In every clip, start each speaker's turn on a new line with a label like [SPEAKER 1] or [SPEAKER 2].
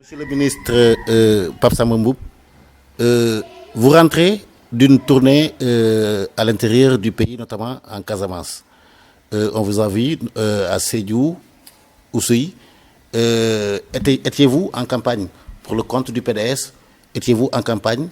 [SPEAKER 1] Monsieur le ministre Pape Samba Mboup, vous rentrez d'une tournée à l'intérieur du pays, notamment en Casamance. On vous a vu à Sédhiou, Oussouye. Étiez-vous en campagne pour le compte du PDS? Étiez-vous en campagne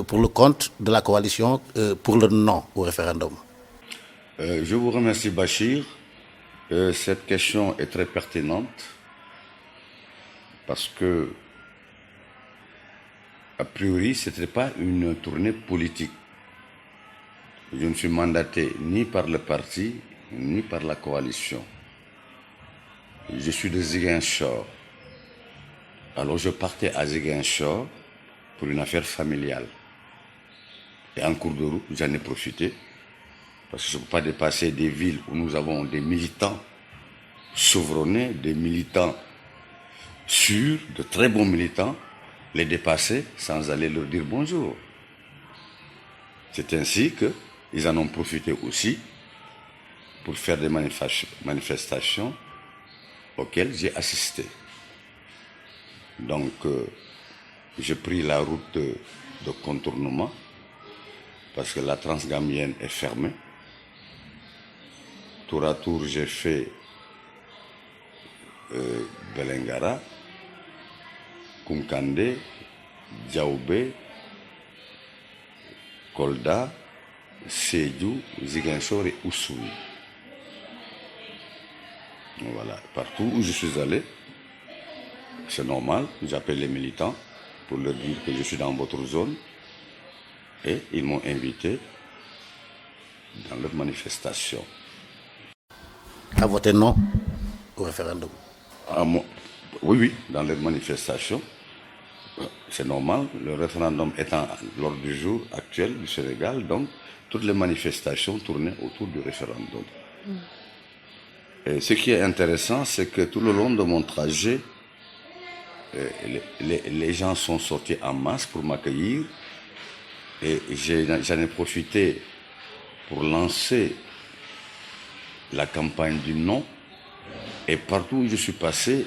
[SPEAKER 1] pour le compte de la coalition pour le non au référendum?
[SPEAKER 2] Je vous remercie, Bachir. Cette question est très pertinente parce que, a priori, ce n'était pas une tournée politique. Je ne suis mandaté ni par le parti, ni par la coalition. Je suis de Ziguinchor. Alors je partais à Ziguinchor pour une affaire familiale. Et en cours de route, j'en ai profité parce que je ne peux pas dépasser des villes où nous avons des militants chevronnés, des militants sûrs, de très bons militants, les dépasser sans aller leur dire bonjour. C'est ainsi qu'ils en ont profité aussi pour faire des manifestations auxquelles j'ai assisté. Donc, j'ai pris la route de contournement parce que la Transgambienne est fermée. Tour à tour, j'ai fait Belengara, Koumkandé, Diaoubé, Kolda, Sédhiou, Ziguinchor et Oussouye. Voilà, partout où je suis allé, c'est normal, j'appelle les militants pour leur dire que je suis dans votre zone et ils m'ont invité dans leur manifestation.
[SPEAKER 1] À voter non au référendum?
[SPEAKER 2] Oui, dans leur manifestation. C'est normal, le référendum étant à l'ordre du jour actuel du Sénégal, donc toutes les manifestations tournaient autour du référendum. Et ce qui est intéressant, c'est que tout le long de mon trajet, les gens sont sortis en masse pour m'accueillir et j'en ai profité pour lancer la campagne du non. Et partout où je suis passé,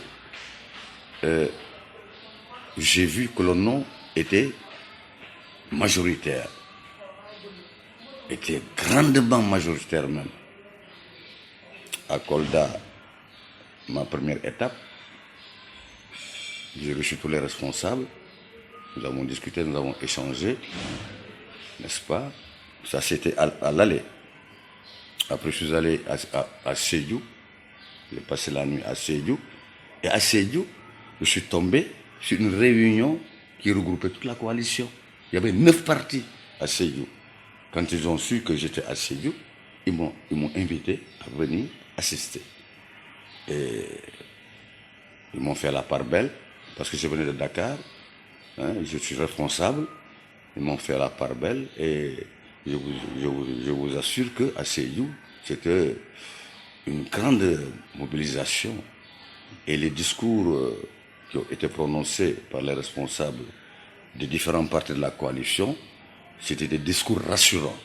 [SPEAKER 2] j'ai vu que le non était majoritaire, était grandement majoritaire même. À Kolda, ma première étape, j'ai reçu tous les responsables, nous avons discuté, nous avons échangé, n'est-ce pas? Ça c'était à l'aller. Après je suis allé à Sédhiou, j'ai passé la nuit à Sédhiou, et à Sédhiou, je suis tombé sur une réunion qui regroupait toute la coalition. Il y avait 9 partis à Sédhiou. Quand ils ont su que j'étais à Sédhiou, ils m'ont invité à venir assister. Et ils m'ont fait la part belle, parce que je venais de Dakar, hein, je suis responsable, ils m'ont fait la part belle, et je vous assure qu'à Sédhiou, c'était une grande mobilisation. Et les discours qui ont été prononcés par les responsables des différents partis de la coalition, c'était des discours rassurants.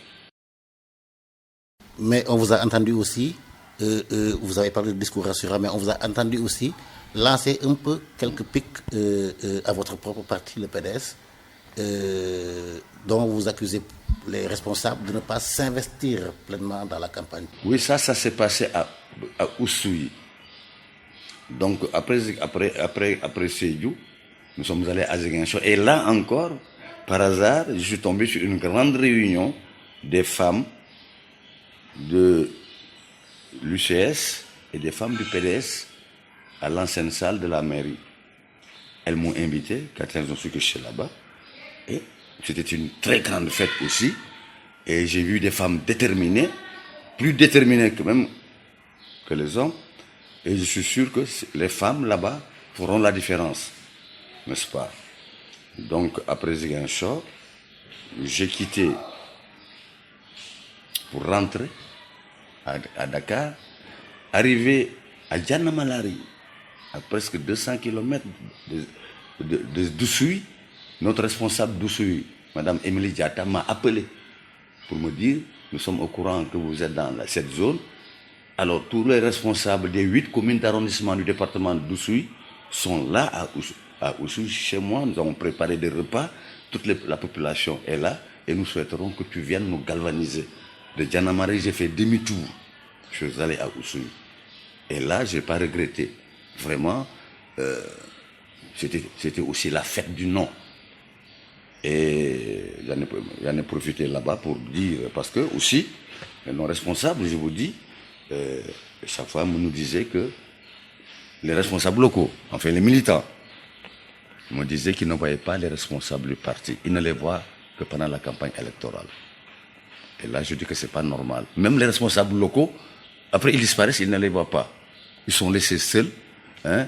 [SPEAKER 1] Mais on vous a entendu aussi, vous avez parlé de discours rassurants, mais on vous a entendu aussi lancer un peu quelques pics à votre propre parti, le PDS, dont vous accusez les responsables de ne pas s'investir pleinement dans la campagne.
[SPEAKER 2] Oui, ça s'est passé à Oussouye. Donc après Sédhiou, nous sommes allés à Ziguinchor. Et là encore, par hasard, je suis tombé sur une grande réunion des femmes de l'UCS et des femmes du PDS à l'ancienne salle de la mairie. Elles m'ont invité quand elles ont su que je suis là-bas. Et c'était une très grande fête aussi. Et j'ai vu des femmes déterminées, plus déterminées que les hommes. Et je suis sûr que les femmes là-bas feront la différence, n'est-ce pas? Donc après Ziguinchor, j'ai quitté pour rentrer à Dakar, arrivé à Djanamalari, à presque 200 km d'Oussouye. Notre responsable d'Oussouye, Madame Émilie Diatta, m'a appelé pour me dire: nous sommes au courant que vous êtes dans cette zone. Alors tous les responsables des 8 communes d'arrondissement du département d'Oussouye sont là à Oussouye, chez moi, nous avons préparé des repas. La population est là et nous souhaiterons que tu viennes nous galvaniser. De Djanamari, j'ai fait demi-tour. Je suis allé à Oussouye. Et là, je n'ai pas regretté. Vraiment, c'était aussi la fête du nom. Et j'en ai profité là-bas pour dire, parce que aussi, nos responsables, je vous dis, chaque fois, nous disaient que les responsables locaux, enfin les militants, me disaient qu'ils ne voyaient pas les responsables du parti. Ils ne les voient que pendant la campagne électorale. Et là, je dis que ce n'est pas normal. Même les responsables locaux, après ils disparaissent, ils ne les voient pas. Ils sont laissés seuls. Hein,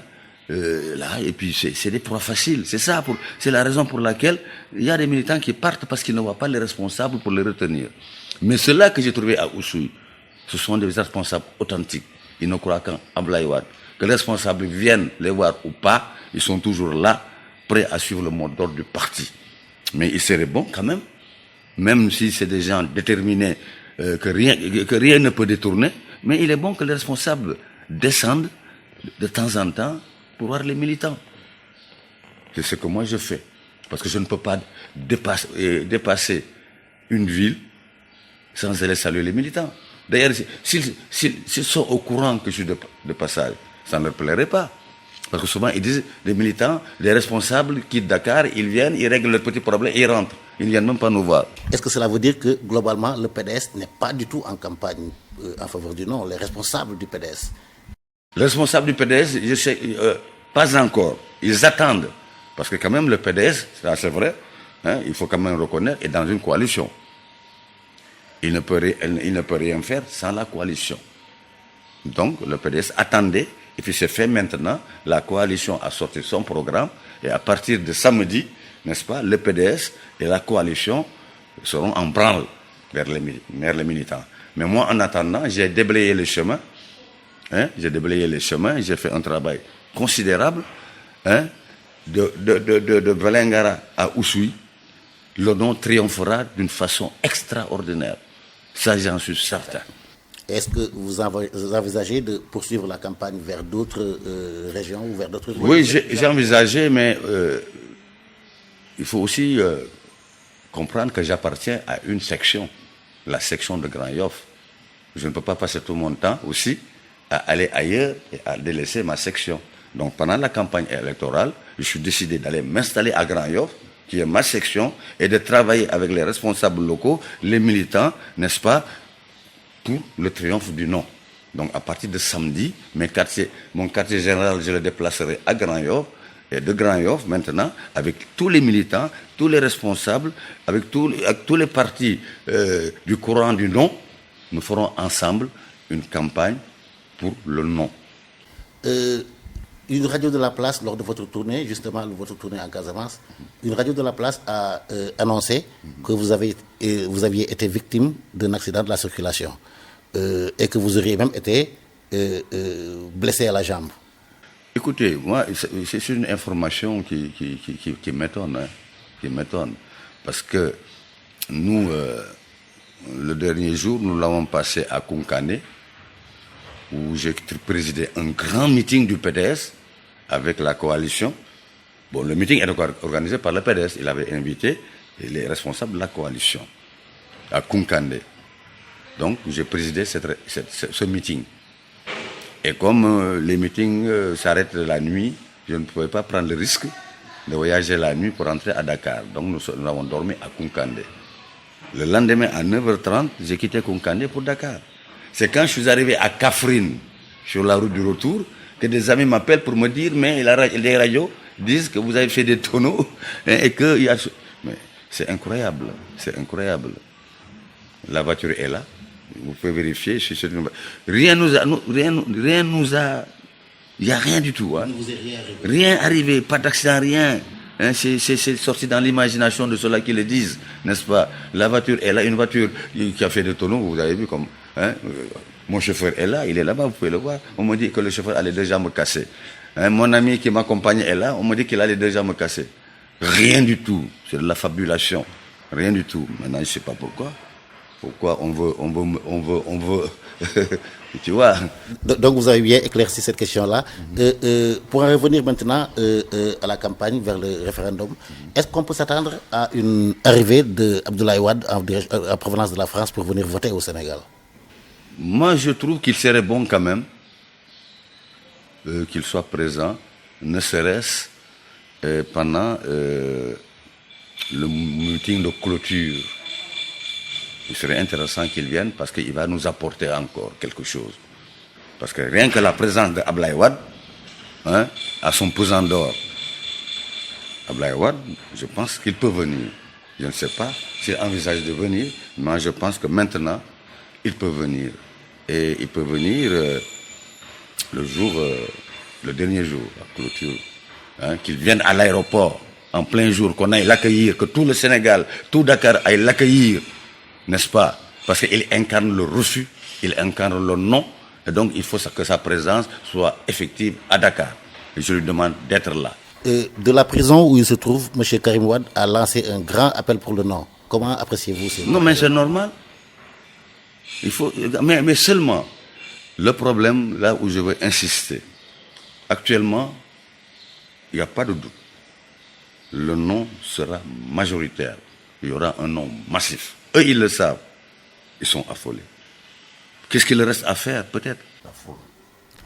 [SPEAKER 2] là, et puis c'est des proies faciles. C'est la raison pour laquelle il y a des militants qui partent parce qu'ils ne voient pas les responsables pour les retenir. Mais ceux-là que j'ai trouvé à Oussouye, ce sont des responsables authentiques. Ils ne croient qu'en Abdoulaye Wade. Que les responsables viennent les voir ou pas, ils sont toujours là, prêts à suivre le mot d'ordre du parti. Mais il serait bon quand même si c'est des gens déterminés, que rien ne peut détourner, mais il est bon que les responsables descendent de temps en temps pour voir les militants. C'est ce que moi je fais. Parce que je ne peux pas dépasser une ville sans aller saluer les militants. D'ailleurs, s'ils sont au courant que je suis de passage, ça ne leur plairait pas. Parce que souvent, ils disent, les militants, les responsables quittent Dakar, ils viennent, ils règlent leurs petits problèmes et ils rentrent. Ils ne viennent même pas nous voir.
[SPEAKER 1] Est-ce que cela veut dire que, globalement, le PDS n'est pas du tout en campagne en faveur du non, les responsables du PDS?
[SPEAKER 2] Les responsables du PDS, je sais, pas encore. Ils attendent. Parce que quand même, le PDS, c'est vrai, hein, il faut quand même reconnaître, est dans une coalition. Il ne peut rien faire sans la coalition. Donc, le PDS attendait. Et puis c'est fait maintenant, la coalition a sorti son programme et à partir de samedi, n'est-ce pas, le PDS et la coalition seront en branle vers les militants. Mais moi, en attendant, j'ai déblayé les chemins, j'ai fait un travail considérable, hein, de Vélingara à Oussouye, le nom triomphera d'une façon extraordinaire. Ça, j'en suis certain.
[SPEAKER 1] Est-ce que vous envisagez de poursuivre la campagne vers d'autres régions ou vers d'autres villes?
[SPEAKER 2] Oui, j'ai envisagé, mais il faut aussi comprendre que j'appartiens à une section, la section de Grand Yoff. Je ne peux pas passer tout mon temps aussi à aller ailleurs et à délaisser ma section. Donc pendant la campagne électorale, je suis décidé d'aller m'installer à Grand Yoff, qui est ma section, et de travailler avec les responsables locaux, les militants, n'est-ce pas, pour le triomphe du non. Donc à partir de samedi, mon quartier général, je le déplacerai à Grand Yoff, et de Grand Yoff maintenant, avec tous les militants, tous les responsables, avec tous les partis du courant du non, nous ferons ensemble une campagne pour le non.
[SPEAKER 1] Une radio de la place, lors de votre tournée, justement votre tournée en Casamance, une radio de la place a annoncé que vous aviez été victime d'un accident de la circulation et que vous auriez même été blessé à la jambe.
[SPEAKER 2] Écoutez, moi, c'est une information qui m'étonne, hein, qui m'étonne. Parce que nous, le dernier jour, nous l'avons passé à Kounkané, où j'ai présidé un grand meeting du PDS avec la coalition. Bon, le meeting est organisé par le PDS. Il avait invité les responsables de la coalition à Kounkané. Donc, j'ai présidé ce meeting. Et comme les meetings s'arrêtent la nuit, je ne pouvais pas prendre le risque de voyager la nuit pour rentrer à Dakar. Donc, nous avons dormi à Kounkané. Le lendemain, à 9h30, j'ai quitté Kounkané pour Dakar. C'est quand je suis arrivé à Kaffrine, sur la route du retour, que des amis m'appellent pour me dire, mais les radios disent que vous avez fait des tonneaux et que... Mais c'est incroyable, c'est incroyable. La voiture est là, vous pouvez vérifier. Rien nous a... Il n'y a rien du tout. Hein. Rien arrivé, pas d'accident, rien. Hein, c'est sorti dans l'imagination de ceux-là qui le disent, n'est-ce pas? La voiture est là, une voiture qui a fait des tonneaux, vous avez vu comme... Hein, mon chauffeur est là, il est là-bas, vous pouvez le voir. On me dit que le chauffeur a les deux jambes cassées. Hein, mon ami qui m'accompagne est là, on me dit qu'il a les deux jambes cassées. Rien du tout, c'est de la fabulation. Rien du tout. Maintenant, je ne sais pas pourquoi. Pourquoi on veut, tu vois.
[SPEAKER 1] Donc vous avez bien éclairci cette question-là. Pour en revenir maintenant à la campagne vers le référendum, est-ce qu'on peut s'attendre à une arrivée d'Abdoulaye Wade en provenance de la France pour venir voter au Sénégal?
[SPEAKER 2] Moi, je trouve qu'il serait bon quand même qu'il soit présent, ne serait-ce pendant le meeting de clôture. Il serait intéressant qu'il vienne parce qu'il va nous apporter encore quelque chose. Parce que rien que la présence d'Abdoulaye Wade, hein, a son pesant d'or. Abdoulaye Wade, je pense qu'il peut venir. Je ne sais pas s'il envisage de venir, mais je pense que maintenant, il peut venir. Et il peut venir le dernier jour, la clôture. Hein, qu'il vienne à l'aéroport en plein jour, qu'on aille l'accueillir, que tout le Sénégal, tout Dakar aille l'accueillir, n'est-ce pas? Parce qu'il incarne le reçu, il incarne le non, et donc il faut que sa présence soit effective à Dakar. Et je lui demande d'être là.
[SPEAKER 1] De la prison où il se trouve, M. Karim Wade a lancé un grand appel pour le non. Comment appréciez-vous ce
[SPEAKER 2] Non, mais c'est normal. Il faut, mais seulement, le problème, là où je veux insister, actuellement, il n'y a pas de doute. Le non sera majoritaire. Il y aura un non massif. Eux, ils le savent. Ils sont affolés. Qu'est-ce qu'il reste à faire, peut-être?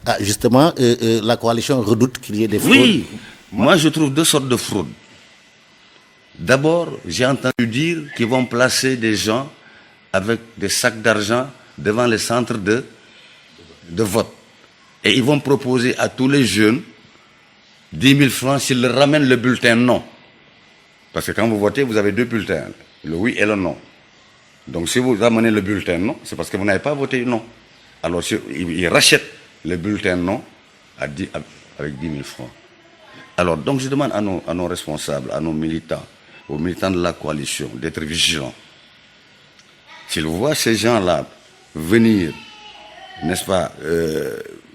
[SPEAKER 1] Ah, justement, la coalition redoute qu'il y ait des fraudes.
[SPEAKER 2] Oui, moi je trouve deux sortes de fraudes. D'abord, j'ai entendu dire qu'ils vont placer des gens avec des sacs d'argent devant les centres de vote. Et ils vont proposer à tous les jeunes 10 000 francs s'ils leur ramènent le bulletin non. Parce que quand vous votez, vous avez deux bulletins, le oui et le non. Donc si vous ramenez le bulletin non, c'est parce que vous n'avez pas voté non. Alors ils rachètent le bulletin non avec 10 000 francs. Alors donc je demande à nos responsables, à nos militants, aux militants de la coalition, d'être vigilants. S'ils voient ces gens-là venir, n'est-ce pas,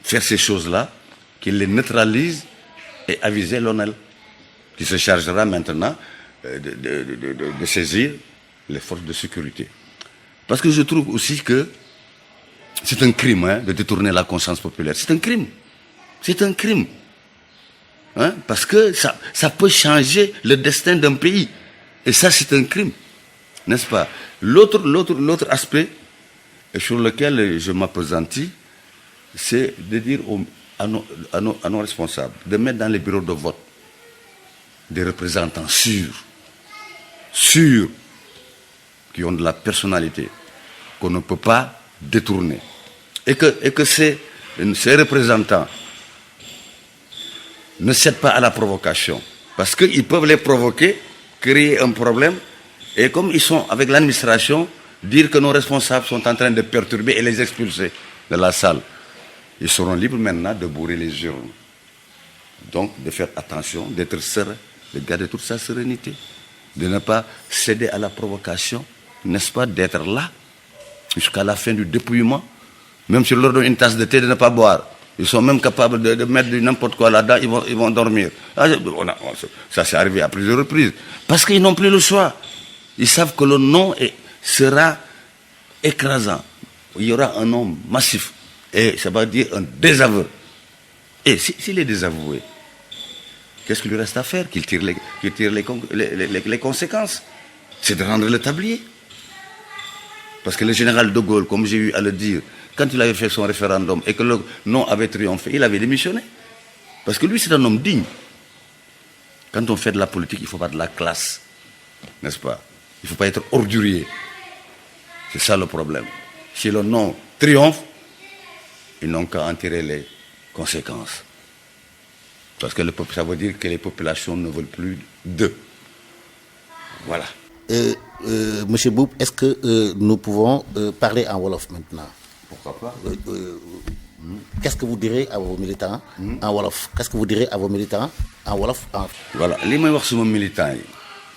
[SPEAKER 2] faire ces choses-là, qu'ils les neutralisent et aviser l'ONEL, qui se chargera maintenant de saisir les forces de sécurité. Parce que je trouve aussi que c'est un crime, hein, de détourner la conscience populaire. C'est un crime. C'est un crime. Hein, parce que ça peut changer le destin d'un pays. Et ça, c'est un crime. N'est-ce pas? L'autre aspect sur lequel je m'appesantis, c'est de dire à nos responsables de mettre dans les bureaux de vote des représentants sûrs, qui ont de la personnalité, qu'on ne peut pas détourner. Et que ces représentants ne cèdent pas à la provocation. Parce qu'ils peuvent les provoquer, créer un problème, et comme ils sont avec l'administration, dire que nos responsables sont en train de perturber et les expulser de la salle. Ils seront libres maintenant de bourrer les urnes. Donc, de faire attention, d'être serein, de garder toute sa sérénité, de ne pas céder à la provocation, n'est-ce pas, d'être là jusqu'à la fin du dépouillement. Même si on leur donne une tasse de thé, de ne pas boire. Ils sont même capables de mettre n'importe quoi là-dedans, ils vont dormir. Ça s'est arrivé à plusieurs reprises. Parce qu'ils n'ont plus le choix. Ils savent que le non sera écrasant. Il y aura un non massif. Et ça va dire un désaveu. Et s'il est désavoué, qu'est-ce qu'il lui reste à faire? Qu'il tire les conséquences. C'est de rendre le tablier. Parce que le général de Gaulle, comme j'ai eu à le dire, quand il avait fait son référendum et que le non avait triomphé, il avait démissionné. Parce que lui, c'est un homme digne. Quand on fait de la politique, il ne faut pas de la classe. N'est-ce pas? Il ne faut pas être ordurier. C'est ça le problème. Si le non triomphe, ils n'ont qu'à en tirer les conséquences. Parce que ça veut dire que les populations ne veulent plus d'eux. Voilà.
[SPEAKER 1] Monsieur Boub, est-ce que nous pouvons parler en Wolof maintenant?
[SPEAKER 2] Pourquoi pas?
[SPEAKER 1] Qu'est-ce que vous direz à vos militants en Wolof? Qu'est-ce que vous direz à vos militants en Wolof?
[SPEAKER 2] Voilà. Ce que je wax suma militants yi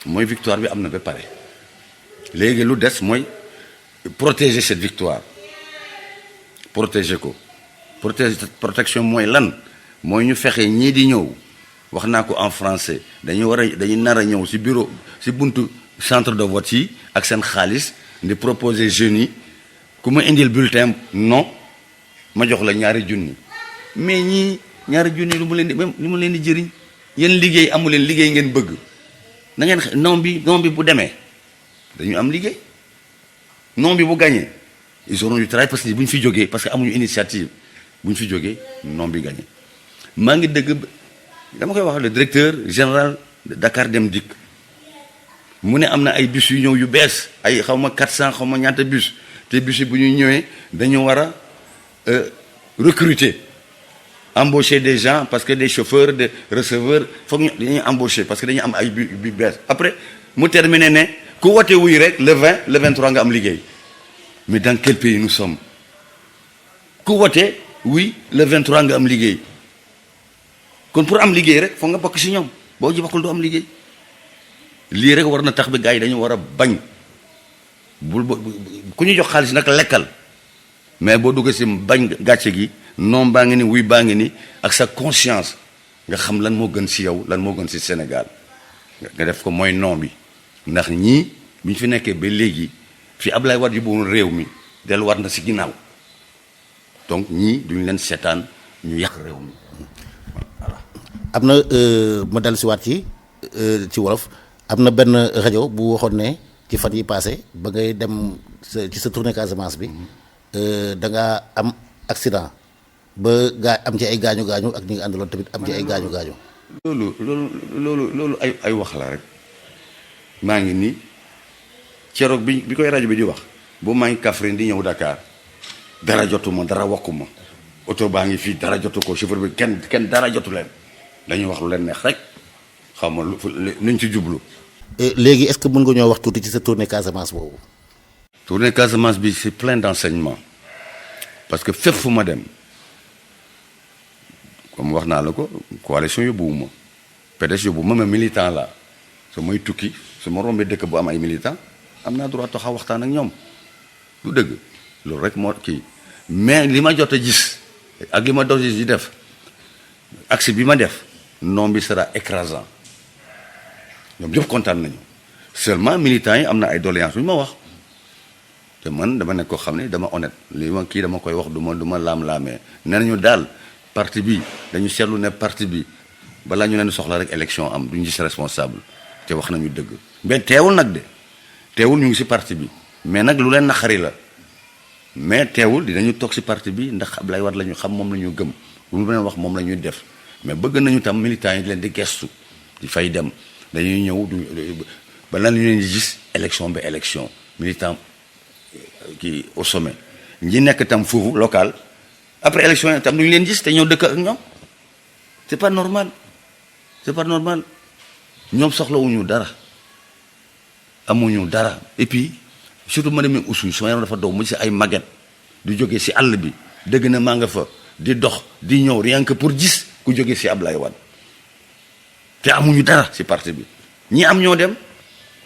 [SPEAKER 2] mooy victoire bi am na ba pare. Léegi lu des mooy protéger cette victoire. Protéger ko. Protection mooy lan? Mooy ñu fexe ñii di ñëw. Wax naa ko en français dañuy nar a ñëw ci bureau ci buntu centre de vote yi ak seen xaalis di proposer jeunes yi ku ma indil bulletin non ma jox la ñaari junni mais ñii ñaari junni lu mu leen di jëriñ yéen liggéey amu leen liggéey ngeen bëgg na ngeen non bi bu demee dañu am liggéey non bi bu gagné ils auront du travail parce que bu ñu fi jógee parce que amuñu initiative bu ñu fi jógee non bi gagné maa ngi dëgg dama koy wax le directeur général de Dakar Dem Dikk mu ne am na ay bus yu ñëw yu bees ay xaw ma 400 xaw ma ñaata bus te bus yi bu ñu ñëwee dañu war a recruter embaucher des gens parce que des chauffeurs des receveurs foog ñu dañuy embaucher parce que dañu am ay bi bees après mu terminé ne ku wote wuy rek le 20 le 23 nga am liggéey mais dans quel pays nous sommes ku wote wuy le 23 nga am liggéey kon pour am liggéey rek foog nga bokk ci ñoom boo ci bokkul doo am liggéey lii rek war na tax bi gars yi dañu war a bañ ku ñu jox xaalis nag lekkal mais boo duggee ci bañ gàcce gi noom baa ngi ni wuy baa ngi ni ak sa conscience nga xam lan moo gën ci yow lan moo gën ci Sénégal nga def ko mooy non bi ndax ñii bi ñu fi nekkee ba léegi fi Ablaye Wade yu boon réew mi delluwaat na ci ginnaaw donc ñii duñu leen seetaan ñu yàq réew mi voilà.
[SPEAKER 1] am na ma dellu si waat ci wolof am na benn rajo bu waxoon ne ci fan yi passé ba ngay dem ci sa tournée Casamance bi da nga am accident ba am ci ay gaañu ak ñi nga àndaloon tamit am ci ay gaañu.
[SPEAKER 2] loolu ay wax la rek maa ngi nii ceroog bi koy rajo bi di wax boo maa ngi Kaffrine di ñëw Dakar dara jotuma dara wakkuma oto baa ngi fii dara jotu ko chauffeur bi kenn dara jotu leen dañuy wax lu leen neex rek xam nga luñ ci jublu.
[SPEAKER 1] léegi est-ce que mën nga ñoo wax tuuti ci sa tournée Casamance boobu.
[SPEAKER 2] tournée Casamance bi c'est plein d'enseignements parce que fépp fu ma dem comme wax naa la ko coalition yóbbuwuma PDS yóbbuwuma mais militant la su may tukki su ma rombee dëkk bu am ay militant am naa droit taxaw waxtaan ak ñoom du dëgg loolu rek moo kii mais li ma jot a gis ak li ma doon di def axe bi ma def non bi sera écrasant ñoom ñëpp kontaan nañu seulement militants yi am na ay doléances yu ma wax te man dama nekk ko xam ne dama honnête li ma kii dama koy wax du ma laam-laamee nee nañu daal parti bi dañu seetlu ne parti bi balaa ñu leen soxla rek élection am duñu gis responsable te wax nañu dëgg mais teewul nag de teewul ñu ngi ci parti bi mais nag lu leen naqari la mais teewul dinañu toog ci parti bi ndax Ablaye Wade la ñu xam moom la ñu gëm lu mu leen wax moom la ñuy def mais bëgg nañu tam militants yi di leen di gestu di fay dem dañuy ñëw balaa ñu leen di gis élection ba élection militant kii au sommet ñi nekk tam foofu local après élection yi tam duñu leen gis te ñëw dëkk ak ñoom c'est pas normal ñoom soxlawuñu dara amuñu dara et puis surtout ma demee Oussouye sama yaram dafa dow mu ci ay maget di jógee ci àll bi dëgg na maa nga fa di dox di ñëw rien que pour gis ku jógee ci Ablaye Wade te amuñu dara ci parti bi ñi am ñoo dem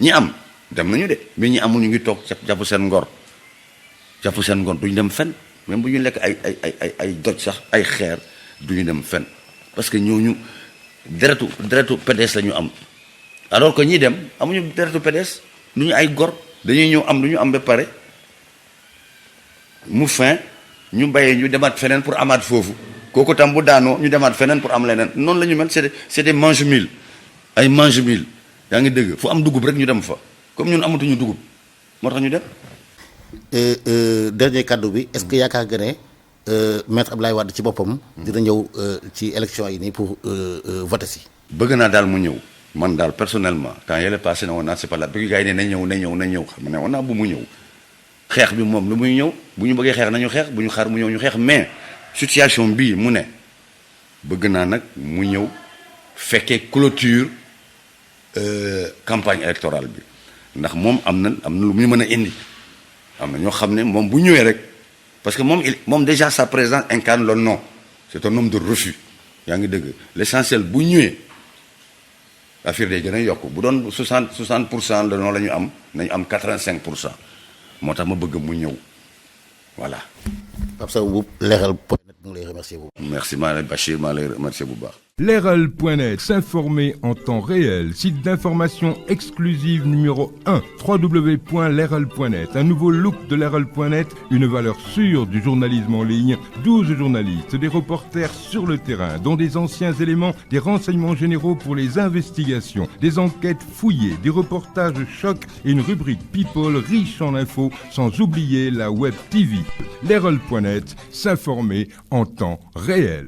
[SPEAKER 2] ñi am dem nañu de mais ñi amul ñu ngi toog jàpp seen ngor duñu dem fen même bu ñu lekk ay doj sax ay xeer duñu dem fen parce que ñooñu deretu PDS la ñu am alors que ñi dem amuñu deretu PDS du ñu ay gor dañuy ñëw am lu ñu am ba pare mu fin ñu bàyyee ñu demaat feneen pour amaat foofu kooku tam bu daanoo ñu demaat feneen pour am leneen noonu la ñu mel c'est des mange-mille ay mange-mille yaa ngi dëgg fu am dugub rek ñu dem fa comme ñun amatuñu dugub moo tax ñu dem.
[SPEAKER 1] dernier kàddu bi est-ce que yaakaar nga ne maître Ablaye Wade ci boppam. dina ñëw ci élection yi nii pour voter si.
[SPEAKER 2] bëgg naa daal mu ñëw man daal personnellement temps yële passé na woon naa c'est pas là bi gars yi ne na ñëw xam ne woon naa bu mu ñëw xeex bi moom lu muy ñëw bu ñu bëggee xeex nañu xeex bu ñu xaar mu ñëw ñu xeex mais situation bii mu ne bëgg naa nag mu ñëw fekkee clôture campagne électorale bi ndax moom am na lu muy mën a indi am na ñoo xam ne moom bu ñëwee rek parce que moom déjà sa présence incarne le non c'est un homme de refus yaa ngi dëgg l'essentiel bu ñëwee affaire day gën a yokk bu doon 60% de non la ñu am nañu am 85% moo tax ma bëgg mu ñëw voilà.
[SPEAKER 1] Pape Sow bu Leral point net mu ngi lay remercier bu baax.
[SPEAKER 2] merci maa lay Bachir maa lay remercier bu baax.
[SPEAKER 3] L'RL.net, s'informer en temps réel. Site d'information exclusive numéro 1, www.l'RL.net. Un nouveau look de l'RL.net, une valeur sûre du journalisme en ligne. 12 journalistes, des reporters sur le terrain, dont des anciens éléments des renseignements généraux pour les investigations, des enquêtes fouillées, des reportages chocs et une rubrique People riche en infos, sans oublier la Web TV. L'RL.net, s'informer en temps réel.